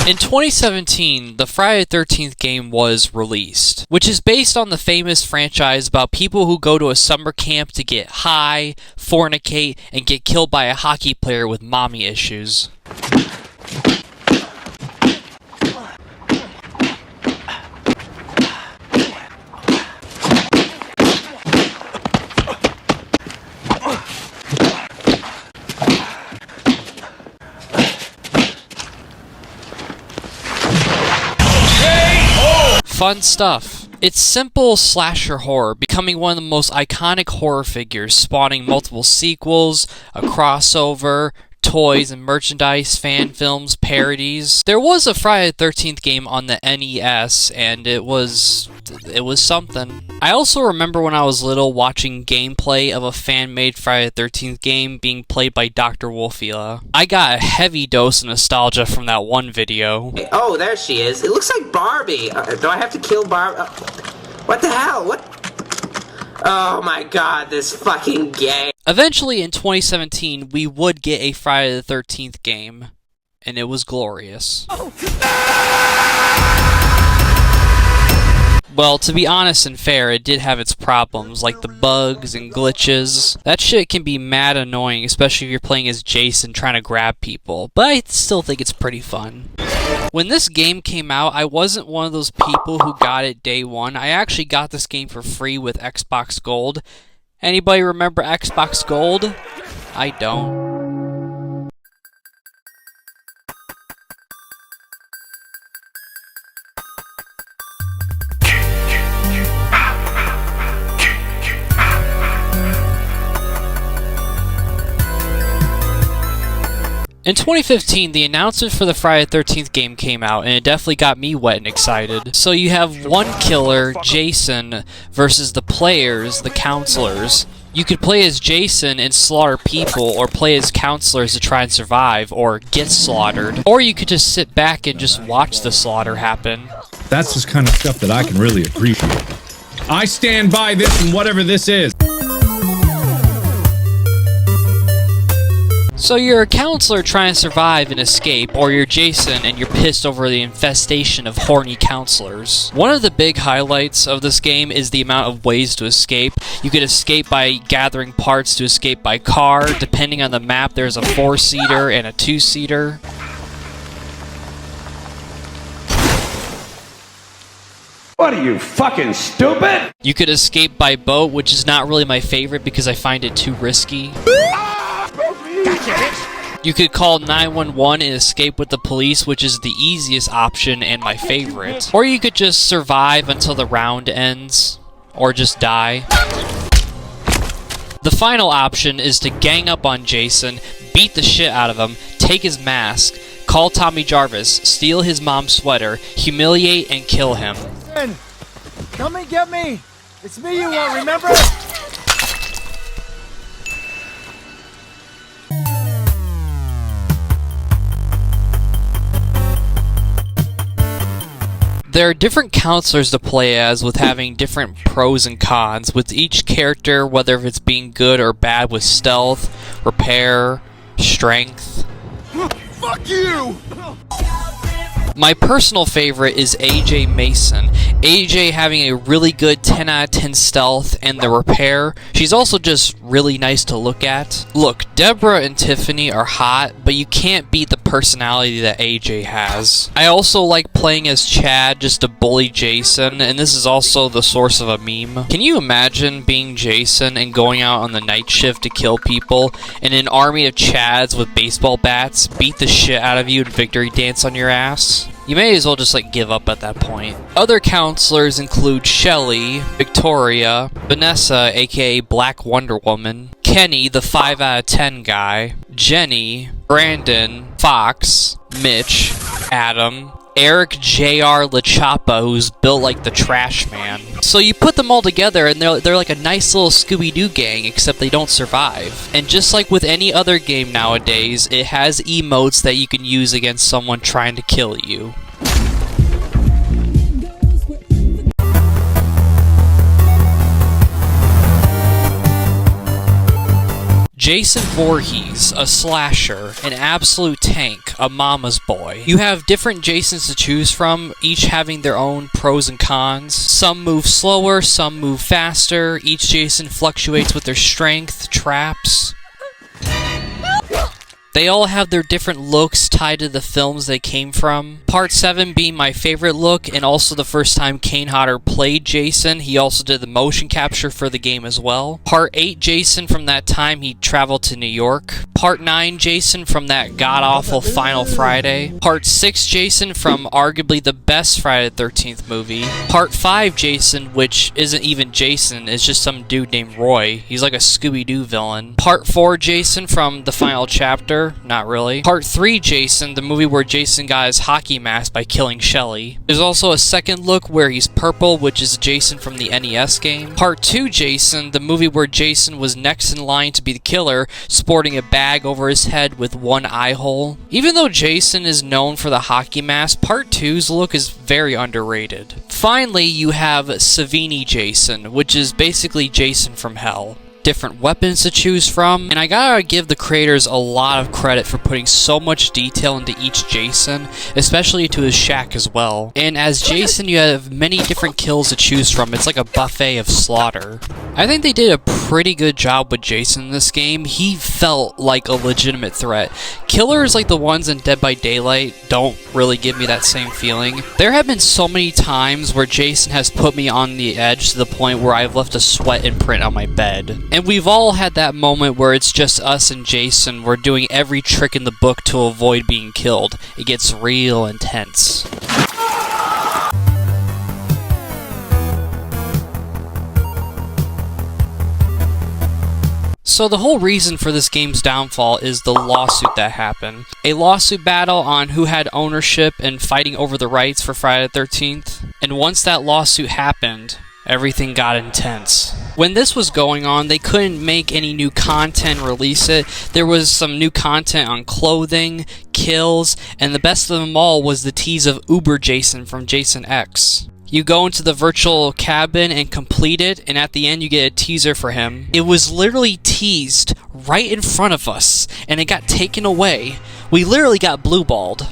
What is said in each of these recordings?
In 2017, the Friday the 13th game was released, which is based on the famous franchise about people who go to a summer camp to get high, fornicate, and get killed by a hockey player with mommy issues. Fun stuff. It's simple slasher horror, becoming one of the most iconic horror figures, spawning multiple sequels, a crossover, toys and merchandise, fan films, parodies. There was a Friday the 13th game on the NES, and it was something. I also remember when I was little watching gameplay of a fan-made Friday the 13th game being played by Dr. Wolfia. I got a heavy dose of nostalgia from that one video. Oh, there she is. It looks like Barbie. Do I have to kill Barbie? What the hell? What? Oh my god, this fucking game. Eventually, in 2017, we would get a Friday the 13th game, and it was glorious. Well, to be honest and fair, it did have its problems, like the bugs and glitches. That shit can be mad annoying, especially if you're playing as Jason trying to grab people, but I still think it's pretty fun. When this game came out, I wasn't one of those people who got it day one. I actually got this game for free with Xbox Gold. Anybody remember Xbox Gold? I don't. In 2015, the announcement for the Friday the 13th game came out, and it definitely got me wet and excited. So you have one killer, Jason, versus the players, the counselors. You could play as Jason and slaughter people, or play as counselors to try and survive, or get slaughtered. Or you could just sit back and just watch the slaughter happen. That's the kind of stuff that I can really appreciate. I stand by this and whatever this is. So you're a counselor trying to survive and escape, or you're Jason and you're pissed over the infestation of horny counselors. One of the big highlights of this game is the amount of ways to escape. You could escape by gathering parts to escape by car. Depending on the map, there's a 4-seater and a 2-seater. What are you, fucking stupid? You could escape by boat, which is not really my favorite because I find it too risky. You could call 911 and escape with the police, which is the easiest option and my favorite. Or you could just survive until the round ends, or just die. The final option is to gang up on Jason, beat the shit out of him, take his mask, call Tommy Jarvis, steal his mom's sweater, humiliate and kill him. Come and get me! It's me you want, remember? There are different counselors to play as, with having different pros and cons, with each character, whether it's being good or bad, with stealth, repair, strength. Fuck you! My personal favorite is AJ Mason. AJ having a really good 10 out of 10 stealth and the repair. She's also just really nice to look at. Look, Deborah and Tiffany are hot, but you can't beat the personality that AJ has. I also like playing as Chad just to bully Jason, and this is also the source of a meme. Can you imagine being Jason and going out on the night shift to kill people, and an army of Chads with baseball bats beat the shit out of you and victory dance on your ass? You may as well just give up at that point. Other counselors include Shelly, Victoria, Vanessa aka Black Wonder Woman, Kenny the 5 out of 10 guy, Jenny, Brandon, Fox, Mitch, Adam, Eric J.R. LaChapa, who's built like the Trash Man. So you put them all together and they're like a nice little Scooby-Doo gang, except they don't survive. And just like with any other game nowadays, it has emotes that you can use against someone trying to kill you. Jason Voorhees, a slasher, an absolute tank, a mama's boy. You have different Jasons to choose from, each having their own pros and cons. Some move slower, some move faster. Each Jason fluctuates with their strength, traps. They all have their different looks tied to the films they came from. Part 7 being my favorite look, and also the first time Kane Hodder played Jason. He also did the motion capture for the game as well. Part 8 Jason, from that time he traveled to New York. Part 9 Jason, from that god-awful Final Friday. Part 6 Jason, from arguably the best Friday the 13th movie. Part 5 Jason, which isn't even Jason, it's just some dude named Roy. He's like a Scooby-Doo villain. Part 4 Jason, from the final chapter. Not really. Part 3 Jason, the movie where Jason got his hockey mask by killing Shelly. There's also a second look where he's purple, which is Jason from the NES game. Part 2 Jason, the movie where Jason was next in line to be the killer, sporting a bag over his head with one eye hole. Even though Jason is known for the hockey mask, Part 2's look is very underrated. Finally, you have Savini Jason, which is basically Jason from Hell. Different weapons to choose from, and I gotta give the creators a lot of credit for putting so much detail into each Jason, especially to his shack as well. And as Jason, you have many different kills to choose from. It's like a buffet of slaughter. I think they did a pretty good job with Jason in this game. He felt like a legitimate threat. Killers like the ones in Dead by Daylight don't really give me that same feeling. There have been so many times where Jason has put me on the edge to the point where I've left a sweat imprint on my bed. And we've all had that moment where it's just us and Jason. We're doing every trick in the book to avoid being killed. It gets real intense. So the whole reason for this game's downfall is the lawsuit that happened. A lawsuit battle on who had ownership and fighting over the rights for Friday the 13th. And once that lawsuit happened, everything got intense. When this was going on, they couldn't make any new content, release it. There was some new content on clothing, kills, and the best of them all was the tease of Uber Jason from Jason X. You go into the virtual cabin and complete it, and at the end you get a teaser for him. It was literally teased right in front of us, and it got taken away. We literally got blue-balled.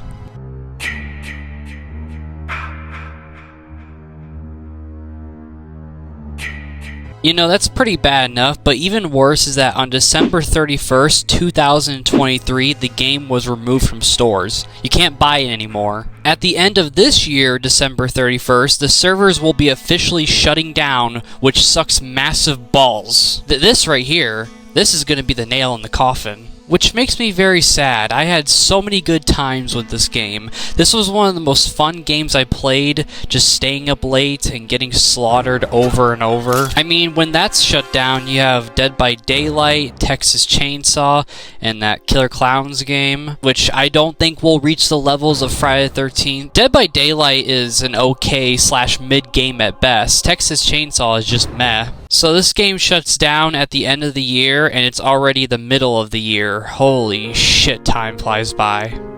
You know, that's pretty bad enough, but even worse is that on December 31st, 2023, the game was removed from stores. You can't buy it anymore. At the end of this year, December 31st, the servers will be officially shutting down, which sucks massive balls. This right here, this is going to be the nail in the coffin. Which makes me very sad. I had so many good times with this game. This was one of the most fun games I played, just staying up late and getting slaughtered over and over. I mean, when that's shut down, you have Dead by Daylight, Texas Chainsaw, and that Killer Clowns game, which I don't think will reach the levels of Friday the 13th. Dead by Daylight is an okay/mid game at best. Texas Chainsaw is just meh. So this game shuts down at the end of the year, and it's already the middle of the year. Holy shit, time flies by.